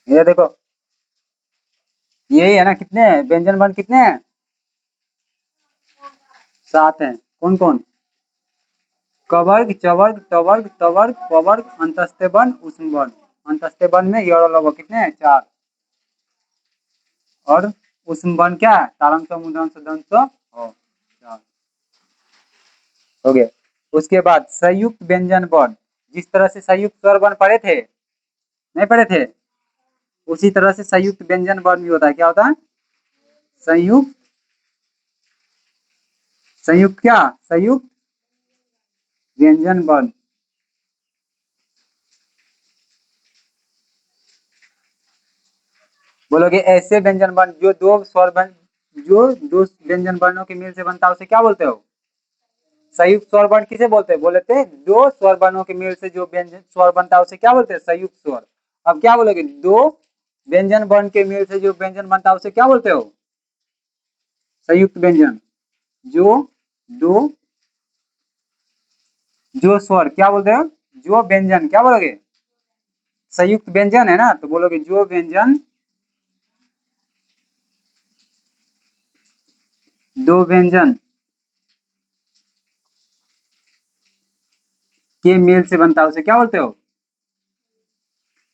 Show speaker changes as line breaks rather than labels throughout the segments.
ये देखो, यही है ना, कितने हैं व्यंजन वर्ण, कितने हैं? 7 हैं। कौन कौन? कवर्ग, चवर्ग, टवर्ग, तवर्ग, पवर्ग, अंतस्थ वर्ण, ऊष्म वर्ण। अंतस्थ वर्ण में ये और लोग कितने हैं? 4। और ऊष्म वर्ण क्या है? तारंश, मूर्धन्य, दंश और 4 हो गए। उसके बाद संयुक्त व्यंजन वर्ण, जिस तरह से संयुक्त स्वर वर्ण पढ़े थे, नहीं पढ़े थे, उसी तरह से संयुक्त व्यंजन वर्ण भी होता है। क्या होता है? संयुक्त, संयुक्त क्या? संयुक्त व्यंजन वर्ण। बोलोगे ऐसे व्यंजन वर्ण जो दो स्वर वर्ण, जो दो व्यंजन वर्णों के मेल से बनता है उसे क्या बोलते हो? संयुक्त स्वर वर्ण किसे बोलते हैं? बोले थे दो स्वर वर्णों के मेल से जो व्यंजन स्वर बनता है उसे क्या बोलते हैं? संयुक्त स्वर। अब क्या बोलोगे? दो व्यंजन वर्ण के मेल से जो व्यंजन बनता है उसे क्या बोलते हो? संयुक्त व्यंजन। जो दो, जो स्वर क्या बोलते हो? जो व्यंजन, क्या बोलोगे? संयुक्त व्यंजन है ना, तो बोलोगे जो व्यंजन, दो व्यंजन के मेल से बनता है उसे क्या बोलते हो?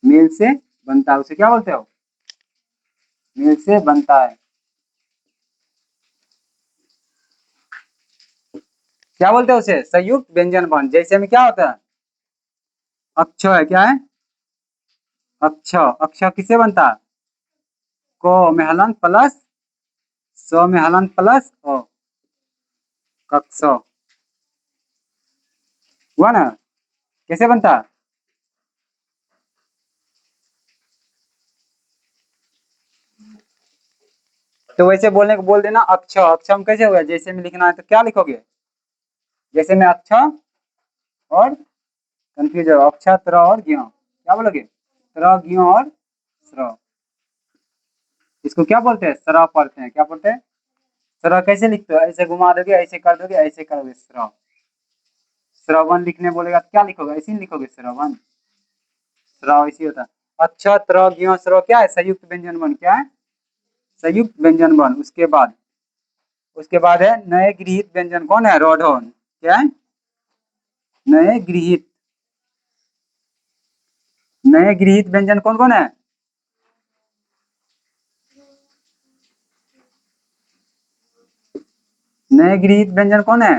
मेल से बनता है उसे क्या बोलते हो? मेल से बनता है, क्या बोलते हैं उसे? संयुक्त व्यंजन वर्ण। जैसे में क्या होता है? अक्ष है, क्या है? अक्ष, अक्ष किससे बनता है? क में हलन प्लस स में हलन प्लस अ, कक्ष हुआ ना? कैसे बनता है? तो वैसे बोलने को बोल देना अक्ष, अक्षम कैसे होगा? जैसे में लिखना है तो क्या लिखोगे? जैसे में अक्ष और कंफ्यूज है, अक्ष, त्र और ज्ञ, क्या बोलोगे? त्र, ज्ञ और स्र। इसको क्या बोलते हैं? स्र पढ़ते हैं। क्या पढ़ते हैं? स्र कैसे लिखते हो? ऐसे घुमा दोगे, ऐसे कर दोगे, ऐसे करोगे, स्र। श्रवण लिखने बोलेगा तो क्या लिखोगे? ऐसे ही लिखोगे श्रवण। श्रव ऐसे होता है। अक्ष, त्र, ज्ञ, स्र क्या है? संयुक्त व्यंजन वर्ण। क्या है? संयुक्त व्यंजन वर्ण। उसके बाद है नए गृहित व्यंजन। कौन है? रोढोन। क्या है? नए गृहित, नए गृहित व्यंजन कौन कौन है? नए गृहित व्यंजन कौन है?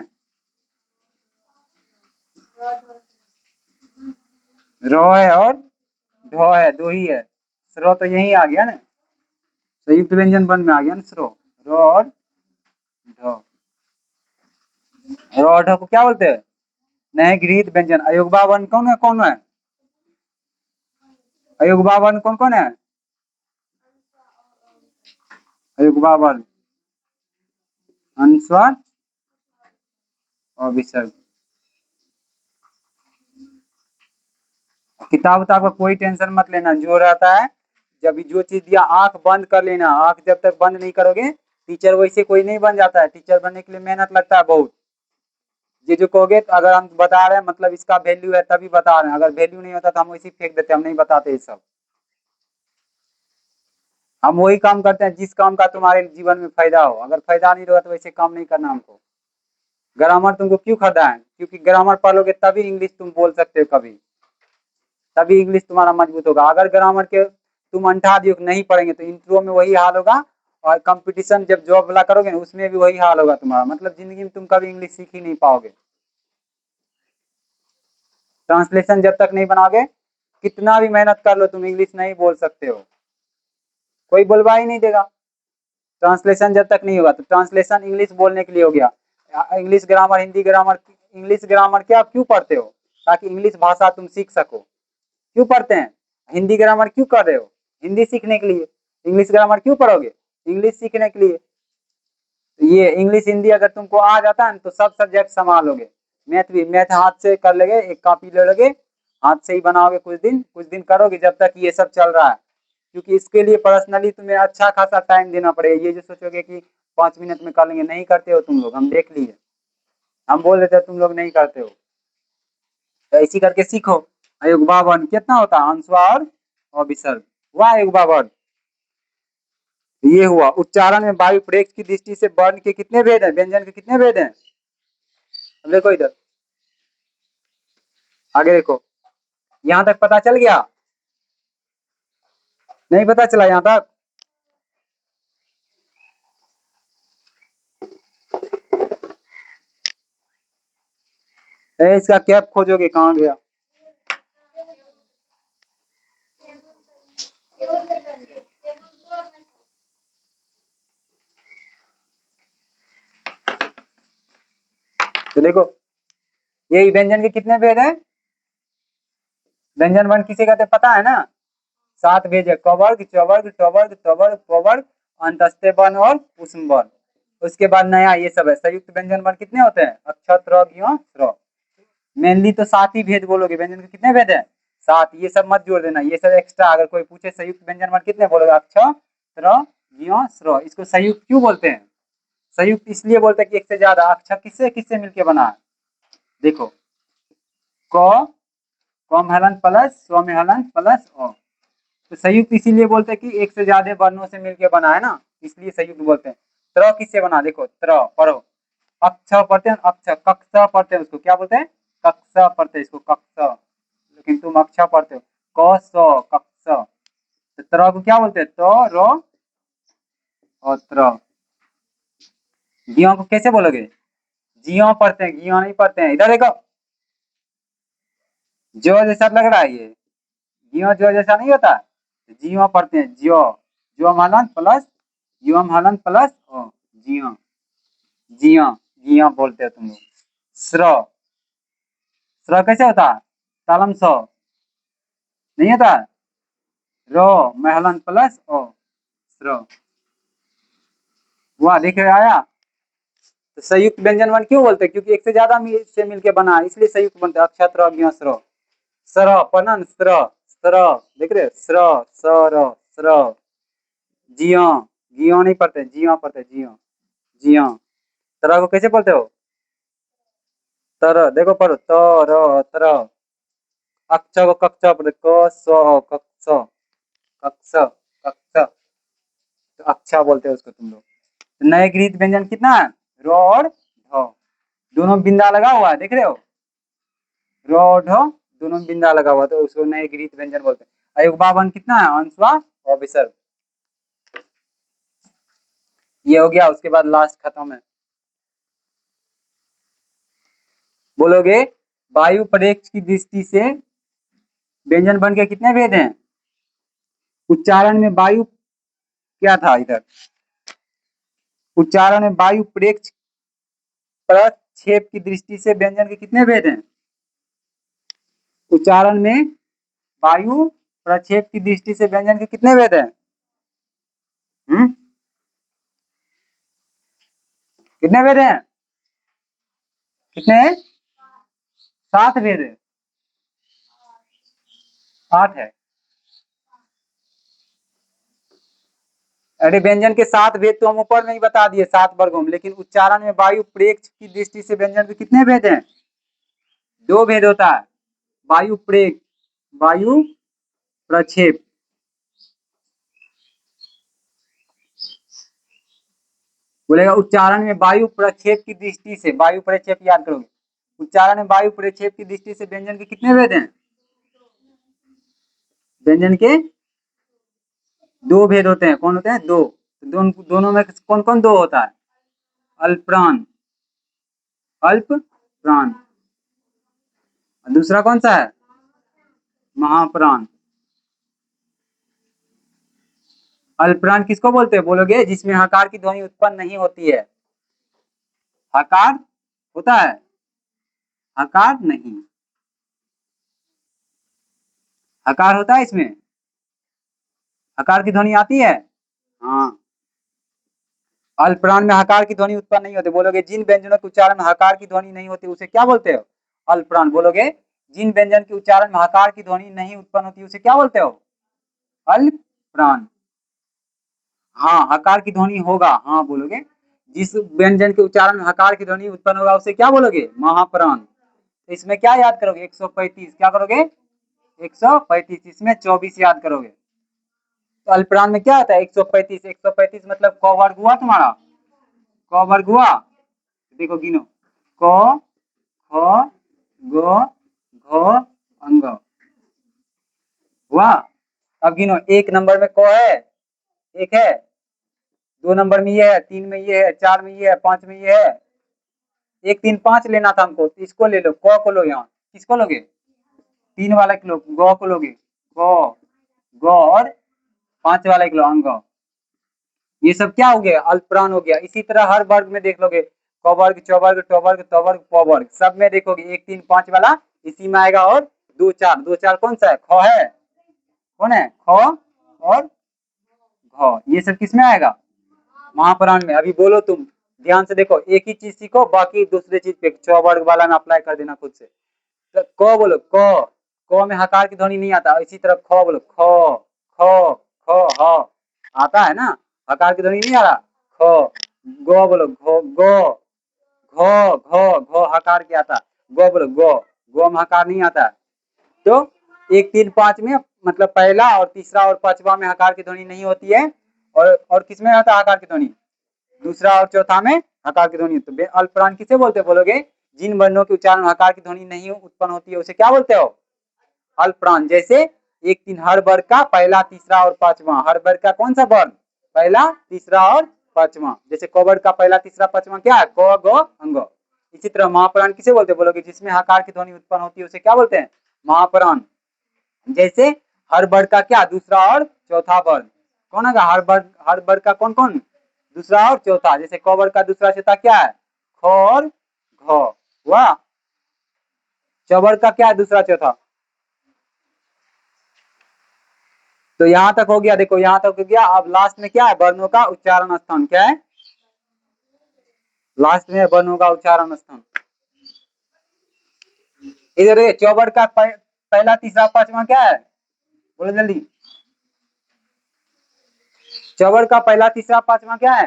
रो है और ढो है, दो ही है। स्रो तो यही आ गया ना, संयुक्त व्यंजन वर्ण में आ गया ना स्रो। रो और ढो, रो और ढो को क्या बोलते हैं? नए गृहित व्यंजन। अयोगवा वर्ण कौन है? कौन है अयोगवा वर्ण? कौन कौन है अयोगवा वर्ण? अनुस्वार और विसर्ग। किताब उताब का कोई टेंशन मत लेना, जो रहता है जब जो चीज दिया आंख बंद कर लेना। आंख जब तक बंद नहीं करोगे, टीचर वैसे कोई नहीं बन जाता है। टीचर बनने के लिए मेहनत लगता है बहुत। ये जो कहोगे तो अगर हम बता रहे हैं मतलब इसका वैल्यू है तभी बता रहे हैं, अगर वैल्यू नहीं होता तो हम वैसे ही फेंक देते, हम नहीं बताते ये सब। हम वही काम करते हैं जिस काम का तुम्हारे जीवन में फायदा हो। अगर फायदा नहीं होगा तो वैसे काम नहीं करना हमको। ग्रामर तुमको क्यों खरीदा है? क्योंकि ग्रामर पढ़ोगे तभी इंग्लिश तुम बोल सकते हो कभी, तभी इंग्लिश तुम्हारा मजबूत होगा। अगर ग्रामर के तुम अंठा दियो नहीं पढ़ेंगे तो इंटरव्यू में वही हाल होगा, और कंपटीशन जब जॉब वाला करोगे ना उसमें भी वही हाल होगा तुम्हारा। मतलब जिंदगी में तुम कभी इंग्लिश सीख ही नहीं पाओगे। ट्रांसलेशन जब तक नहीं बनाओगे, कितना भी मेहनत कर लो तुम इंग्लिश नहीं बोल सकते हो, कोई बोलवा ही नहीं देगा। ट्रांसलेशन जब तक नहीं होगा तो ट्रांसलेशन इंग्लिश बोलने के लिए हो गया। English grammar, Hindi grammar, English grammar क्या आप क्यों पढ़ते हो? ताकि इंग्लिश भाषा तुम सीख सको। क्यों पढ़ते हैं? हिंदी ग्रामर क्यों कर रहे हो? हिंदी सीखने के लिए। इंग्लिश ग्रामर क्यों पढ़ोगे? इंग्लिश सीखने के लिए। ये इंग्लिश हिंदी अगर तुमको आ जाता है ना तो सब सब्जेक्ट संभालोगे। मैथ भी, मैथ हाथ से कर लेगे, एक कॉपी ले लोगे, हाथ से ही बनाओगे। कुछ दिन करोगे जब तक ये सब चल रहा है। क्योंकि इसके लिए पर्सनली तुम्हें अच्छा खासा टाइम देना पड़ेगा। ये जो सोचोगे कि 5 मिनट में कर लेंगे, नहीं करते हो तुम लोग, हम देख लिए। हम बोल देते तुम लोग नहीं करते हो। तो इसी करके सीखो। अयुग्मा वन कितना होता है? अनुस्वार और विसर्ग। हुआ एक बार वर्ड। ये हुआ उच्चारण में वायु प्रेक्ष की दृष्टि से वर्ण के कितने भेद हैं, व्यंजन के कितने भेद हैं। अब देखो इधर आगे देखो, यहां तक पता चल गया, नहीं पता चला यहां तक। इसका कैप खोजोगे कहां गया। तो देखो ये व्यंजन के कितने भेद हैं, व्यंजन वर्ण किसे कहते पता है ना, 7 भेद है, कवर्ग चवर्ग टवर्ग तवर्ग पवर्ग अंतस्थ वर्ण और उष्म वर्ण। उसके बाद नया ये सब है, संयुक्त व्यंजन वर्ण कितने होते हैं, अक्ष स्र। मेनली तो 7 ही भेद बोलोगे, व्यंजन के कितने भेद है 7, ये सब मत जोड़ देना, ये सब एक्स्ट्रा। अगर कोई पूछे संयुक्त व्यंजन वर्ण कितने बोलोगे, अक्ष स्र। इसको संयुक्त क्यों बोलते हैं, संयुक्त इसलिए बोलते हैं कि एक से ज्यादा अक्षर किससे किससे मिलकर बना है। देखो क कम हलन प्लस स्व में हलन प्लस अ, तो संयुक्त इसीलिए बोलते हैं कि एक से ज्यादा वर्णों से मिलकर बना है ना, इसलिए संयुक्त बोलते हैं। त्र किससे बना, देखो त्र पढ़ो, अक्ष पढ़ते हैं, अक्ष कक्ष पढ़ते हैं, उसको क्या बोलते हैं, कक्ष पढ़ते हैं इसको कक्ष, लेकिन तुम अक्ष पढ़ते हो, क स कक्ष। तो त्र को क्या बोलते हैं, त र और त्र। जियो को कैसे बोलोगे, जियो पढ़ते हैं, जियो नहीं पढ़ते हैं, इधर देखो जो जैसा लग रहा है ये, जियो जो जैसा नहीं होता, जियो पढ़ते हैं, जियो जो हलन प्लस युम हलन प्लस ओ, जियो जियो जियो बोलते हो तुम लोग। स्र स्र कैसे होता है, तालम स नहीं होता, रो महलन प्लस ओ स्र। हुआ देख रहे आया। तो संयुक्त व्यंजन वर्ण क्यों बोलते हैं, क्योंकि एक से ज्यादा से मिलके बना है, इसलिए संयुक्त बनते हैं। अक्षत्र ज्ञ स्र, स्र पनन स्र स्र, देख रहे स्र स्र स्र। जियो जियो नहीं पढ़ते, जियो पढ़ते, जियो जियो। तरह को कैसे पढ़ते हो, तर देखो पढ़ो तर तर। अक्ष को कक्ष पढ़ते, क स कक्ष कक्ष कक्ष, तो अच्छा बोलते हैं उसको तुम लोग। तो नए गृहित व्यंजन कितना है, र और ढ, दोनों बिंदा लगा हुआ है, देख रहे हो, र और ढ दोनों बिंदा लगा हुआ, तो उसको नए गृहित व्यंजन बोलते हैं। अयुग्मावन कितना है, अंशवा और विसर्ग। ये हो गया, उसके बाद लास्ट खत्म है। बोलोगे वायु प्रेक्ष की दृष्टि से व्यंजन वर्ण के कितने भेद हैं, उच्चारण में वायु क्या था इधर, उच्चारण में वायु प्रेक्ष प्रक्षेप की दृष्टि से व्यंजन के कितने भेद हैं, उच्चारण में वायु प्रक्षेप की दृष्टि से व्यंजन के कितने भेद हैं, कितने भेद हैं, कितने, 7 भेद है, 8 है। अरे व्यंजन के 7 भेद तो हम ऊपर नहीं बता दिए 7 वर्गों में, लेकिन उच्चारण में वायु प्रेक्ष की दृष्टि से व्यंजन के कितने भेद हैं, 2 भेद होता है, वायु प्रेक्ष वायु प्रक्षेप। बोलेगा उच्चारण में वायु प्रक्षेप की दृष्टि से, वायु प्रक्षेप याद करोगे, उच्चारण में वायु प्रक्षेप की दृष्टि से व्यंजन के कितने भेद हैं, व्यंजन के 2 भेद होते हैं, कौन होते हैं, 2, दोनों में कौन कौन 2 होता है, अल्पप्राण, अल्प प्राण, दूसरा कौन सा है, महाप्राण। अल्पप्राण किसको बोलते हैं, बोलोगे जिसमें हकार की ध्वनि उत्पन्न नहीं होती है, हकार होता है, हकार नहीं, हकार होता है इसमें, हकार की ध्वनि आती है, हाँ। अल्पप्राण में हकार की ध्वनि उत्पन्न नहीं होती, बोलोगे जिन व्यंजनों के उच्चारण में हकार की ध्वनि नहीं होती उसे क्या बोलते हो, अल्पप्राण। बोलोगे जिन व्यंजन के उच्चारण में हकार की ध्वनि नहीं उत्पन्न होती उसे क्या बोलते हो, अल्पप्राण। हाँ हकार की ध्वनि होगा, हाँ बोलोगे जिस व्यंजन के उच्चारण में हकार की ध्वनि उत्पन्न होगा उसे क्या बोलोगे, महाप्राण। तो इसमें क्या याद करोगे, 135, क्या करोगे 135, इसमें 24 याद करोगे। तो अल्परान में क्या आता है 135। 135 मतलब क वर्ग हुआ तुम्हारा, क वर्ग हुआ। देखो गिनो, क ख ग घ अंग हुआ। अब गिनो, एक नंबर में क है, एक है, 2 नंबर में ये है, 3 में ये है, 4 में ये है, 5 में ये है। 1 3 5 लेना था हमको, तो इसको ले लो, क को लो। यहाँ किसको लोगे, 3 वाला किलो ग को लोगे, ग ग और 5 वाला किलो अंग। ये सब क्या हो गया, अल्पप्राण हो गया। इसी तरह हर वर्ग में देख लोगे, क वर्ग, च वर्ग, ट वर्ग, त वर्ग, प वर्ग, सब में देखोगे 1 3 5 वाला इसी में आएगा। और 2 4, 2 4 कौन सा है, ख है, कौन है, ख और घ, ये सब किस में आएगा, महाप्राण में। अभी बोलो तुम ध्यान से देखो, एक ही चीज सीखो, बाकी दूसरे चीज पे च वर्ग वाला में अप्लाई कर देना खुद से। तो क बोलो, क में हकार की ध्वनि नहीं आता। इसी तरह ख बोलो, ख ख ह आता है ना, हकार की ध्वनि नहीं आ रहा। ख, ग बोलो, घ घ घ घ हकार के आता। ग बोलो, ग में हकार नहीं आता। तो 1 3 5 में मतलब पहला और तीसरा और पांचवा में हकार की ध्वनि नहीं होती है। और किसमें आता है हकार की ध्वनि, दूसरा और चौथा में हकार की ध्वनि। तो अल्पप्राण किसे बोलते बोलोगे, जिन वर्णों के उच्चारण हकार की ध्वनि नहीं उत्पन्न होती है उसे क्या बोलते हो, अल्पप्राण। जैसे 1 3 हर वर्ग का पहला तीसरा और पांचवा, हर वर्ग का कौन सा वर्ण, पहला तीसरा और पांचवा। जैसे क वर्ग का पहला तीसरा पांचवा क्या है, क ग अंग। इसी तरह महाप्राण किसे बोलते बोलोगे, जिसमें हकार की ध्वनि उत्पन्न होती है उसे क्या बोलते हैं, महाप्राण। जैसे हर वर्ग का क्या, दूसरा और चौथा वर्ग कौन होगा, हर वर्ग का कौन कौन, दूसरा और चौथा। जैसे क वर्ग का दूसरा चौथा क्या है, ख और घ हुआ। च वर्ग का क्या है दूसरा चौथा। तो यहां तक हो गया, देखो यहां तक हो गया। अब लास्ट में क्या है, वर्णों का उच्चारण स्थान क्या है, लास्ट में वर्णों का उच्चारण स्थान। इधर चौवर्ग का पहला तीसरा पांचवा क्या है, बोलो जल्दी। चौवर्ग का पहला तीसरा पांचवा क्या है,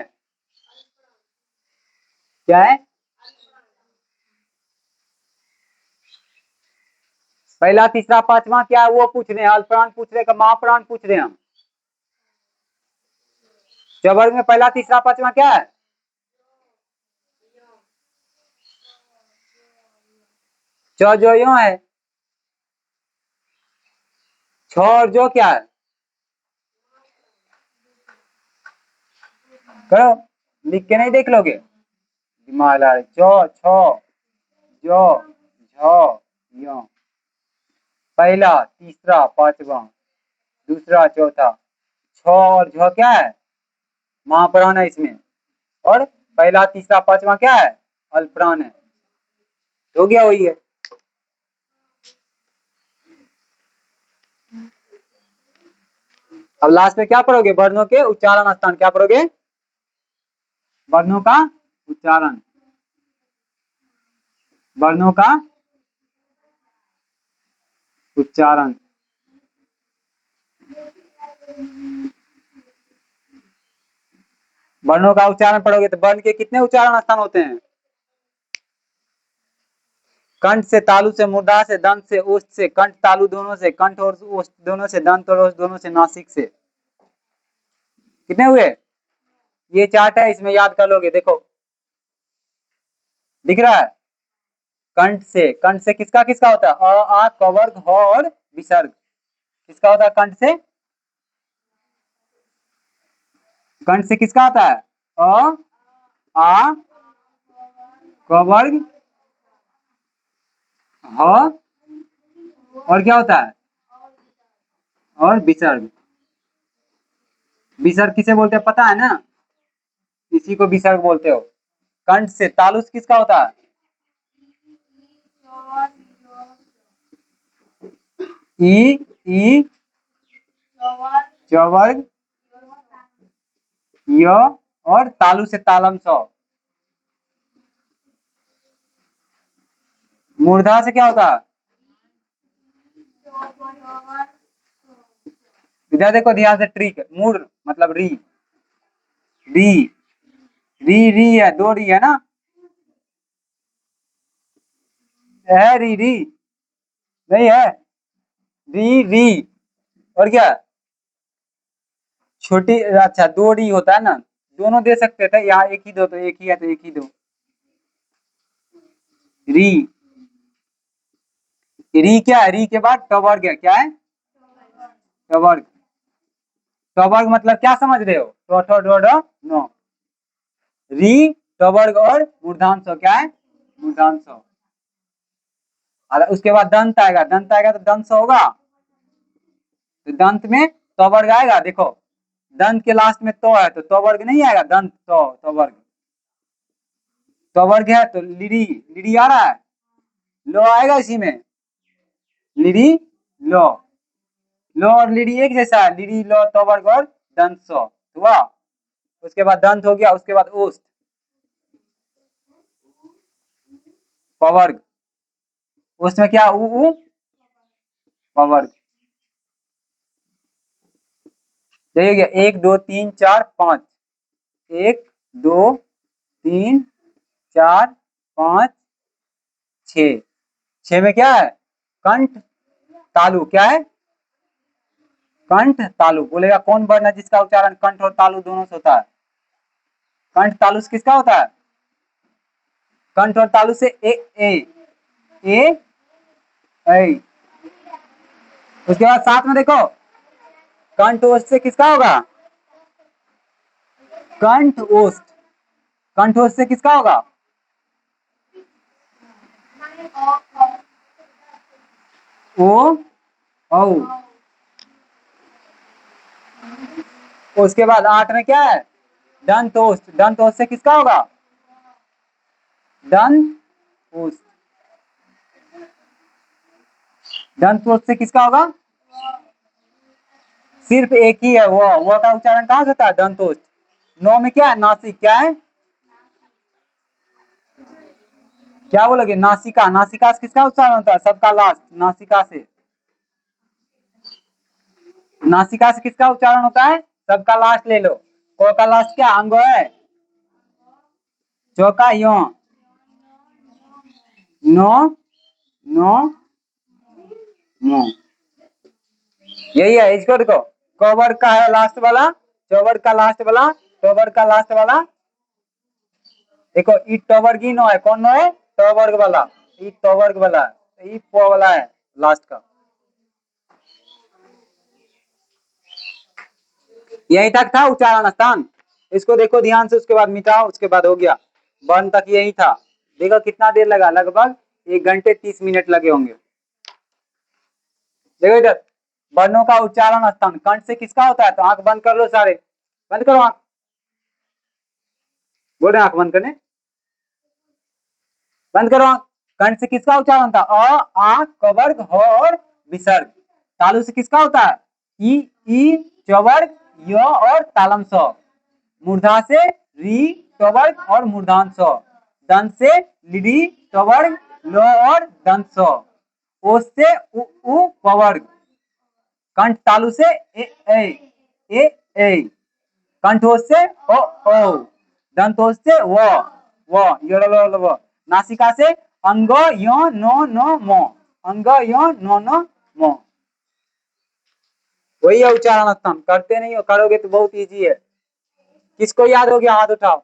क्या है, पहला तीसरा पांचवा क्या है, वो पूछ रहे हैं। अल्पप्राण पूछ रहे हैं, महाप्राण पूछ रहे हैं हम। चौवर्ग में पहला तीसरा पांचवा क्या है, च जो यो है, छ और जो क्या है, करो, लिख के नहीं देख लोगे, दिमाग ला रहे। च छ जो झ यो, पहला तीसरा पांचवा, दूसरा चौथा। छ और झ क्या है, महाप्राण है इसमें। और पहला तीसरा पांचवा क्या है, अल्पप्राण है। हो गया वही है। अब लास्ट में क्या पढ़ोगे, वर्णों के उच्चारण स्थान क्या पढ़ोगे, वर्णों का उच्चारण, वर्णों का उच्चारण। वर्णों का उच्चारण पढ़ोगे तो वर्ण के कितने उच्चारण स्थान होते हैं, कंठ से, तालु से, मूर्धा से, दंत से, ओष्ठ से, कंठ तालु दोनों से, कंठ और ओष्ठ दोनों से, दंत और ओष्ठ दोनों से, नासिक से। कितने हुए, ये चार्ट है, इसमें याद कर लोगे। देखो दिख रहा है, कंठ से, कंठ से किसका किसका होता है, अ आ क वर्ग ह और विसर्ग किसका होता है, कंठ से, कंठ से किसका आता है, अ आ क वर्ग ह और क्या होता है, और विसर्ग। विसर्ग किसे बोलते हैं पता है ना, इसी को विसर्ग बोलते हो। कंठ से तालुस किसका होता है, ई ई चवर्ग य और तालु से तालम स। मूर्धा से क्या होता है, इधर देखो ध्यान से, ट्रिक, मूर मतलब री, री री री है, दो री है ना, है री री, नहीं है, री री और क्या, छोटी, अच्छा दो री होता है ना, दोनों दे सकते थे, यहाँ एक ही दो, तो एक ही है तो एक ही दो। री, री क्या है, री के बाद टवर्ग है, क्या है टवर्ग। टवर्ग मतलब क्या समझ रहे हो, टो ठो डो डो नो, री टवर्ग और मूर्धांश क्या है मूर्धांश। और उसके बाद दंत आएगा, दंत आएगा तो दंश होगा, तो दंत में टवर्ग आएगा। देखो दंत के लास्ट में तो है तो टवर्ग नहीं आएगा, दंत तो टवर्ग, टवर्ग है तो लिरी, लिरी आ रहा है, लो आएगा इसी में, लिरी लो, लो और लिरी एक जैसा है, लिरी लो टवर्ग और दंत सो हुआ। उसके बाद दंत हो गया, उसके बाद ओस्ट पवर्ग, उसमें क्या उ पवर्ग। यही हो गया, एक दो तीन चार पांच, एक दो तीन चार पांच छ, छ में क्या है कंठ तालु, क्या है कंठ तालु। बोलेगा कौन वर्ण है जिसका उच्चारण कंठ और तालु दोनों से होता है, कंठ तालु से किसका होता है, कंठ और तालु से ए ए ए ऐ। उसके बाद साथ में देखो कंठ ओष्ठ से किसका होगा, कंठ ओष्ठ, कंठ ओष्ठ से किसका होगा ओ औ। उसके बाद आठ में क्या है दंत ओष्ठ, दंत ओष्ठ से किसका होगा दंत ओष्ठ, दंत ओष्ठ से किसका होगा, सिर्फ एक ही है वो का उच्चारण कहां से होता है दंत ओष्ठ। नौ में क्या है नासिक, क्या है क्या बोलोगे नासिका, नासिका से किसका उच्चारण होता है सबका लास्ट, नासिका से, नासिका से किसका उच्चारण होता है सबका लास्ट ले लो, को का लास्ट क्या अंगो है, चौका यो, नो नो नो, यही है। इसको देखो कवर का है लास्ट वाला, चौवर का लास्ट वाला, टॉवर का लास्ट वाला, देखो ई टॉवर की नो है, कौन नो है टॉवर्ग वाला, ई टॉवर्ग वाला है, ई पो वाला है लास्ट का। यही तक था उच्चारण स्थान, इसको देखो ध्यान से, उसके बाद मिटाओ, उसके बाद हो गया वर्ण तक यही था। देखो कितना देर लगा, लगभग 1 घंटे 30 मिनट लगे होंगे। देखो इधर वर्णों का उच्चारण स्थान, कंठ से किसका होता है, तो आंख बंद कर लो सारे, बंद करो आंख, बोल रहे आंख बंद करने, बंद करो आंख। कंठ से किसका उच्चारण था अ आ कवर्ग ह और विसर्ग। तालु से किसका होता है ई चवर्ग य और तालम स। मूर्धा से री टवर्ग और मूर्धान स। दंत से लिडी टवर्ग ल और दंत स। ओस से उ पवर्ग। कंठ तालु से ए कंठोष से ओ, दंतोष से व, नासिका से अंग यो नो नो मो, अंग यो नो नो मो। वही है उच्चारण स्थान, करते नहीं हो, करोगे तो बहुत इजी है। किसको याद हो गया हाथ उठाओ,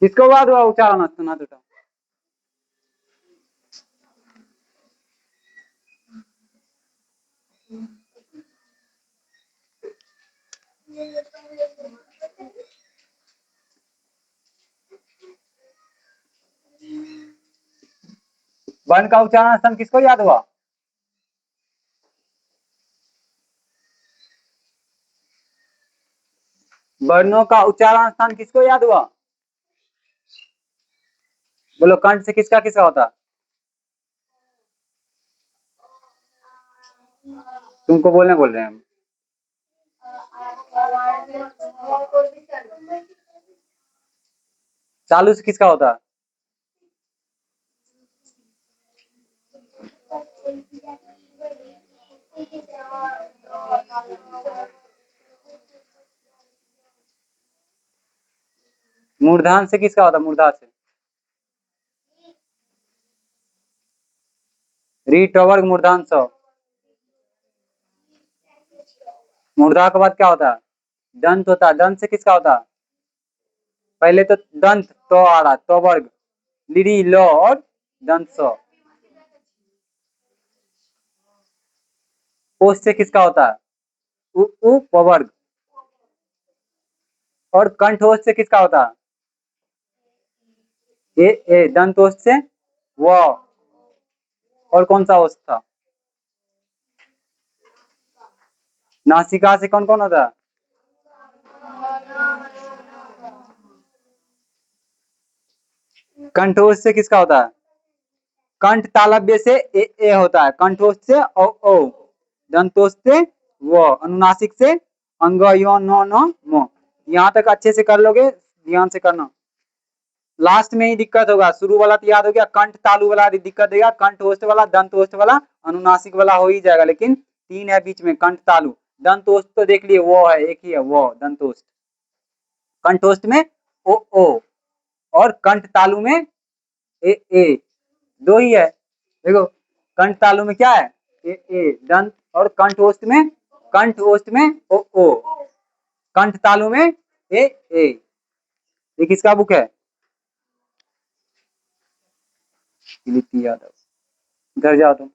किसको याद हुआ उच्चारण स्थान, हाथ उठाओ। वर्ण का उच्चारण स्थान किसको याद हुआ, वर्णों का उच्चारण स्थान किसको याद हुआ, बोलो कंठ से किसका किसका होता, तुमको बोलने बोल रहे हैं हम। चालू से किसका होता है, मूर्धान से किसका होता, मूर्धा से री टवर्ग मूर्धान स। मूर्धा के बाद क्या होता है? दंत होता है। दंत से किसका होता है? पहले तो दंत तो आ रहा, तो वर्ग, लिरी लो और दंत सो। ओस से किसका होता है? उ वर्ग। और कंठोष से किसका होता है? ए दंतोष से वो। और कौन सा ओस था? नासिका से कौन कौन होता है? कंठोष से किसका होता है? कंठ तालव्य से ए होता है, कंठोष से ओ। दंतोष से वो, अनुनासिक से अंग यो नो नो मो। यहाँ तक अच्छे से कर लोगे, ध्यान से करना। लास्ट में ही दिक्कत होगा, शुरू वाला तो याद हो गया, कंठ तालु वाला दिक्कत देगा, कंठ ओष्ठ वाला, दंत ओष्ठ वाला, अनुनासिक वाला हो ही जाएगा, लेकिन तीन है बीच में, कंठ तालु। दंत ओष्ठ तो देख लिए वो है, एक ही है वो दंत ओष्ठ। कंठोष्ठ में ओ और कंठ तालु में ए दो ही है। देखो कंठ तालु में क्या है? ए दंत, और कंठ ओष्ठ में, कंठ ओष्ठ में ओ, कंठ तालु में ए। ये किसका बुक है? लिपि यादव। घर जाओ तुम।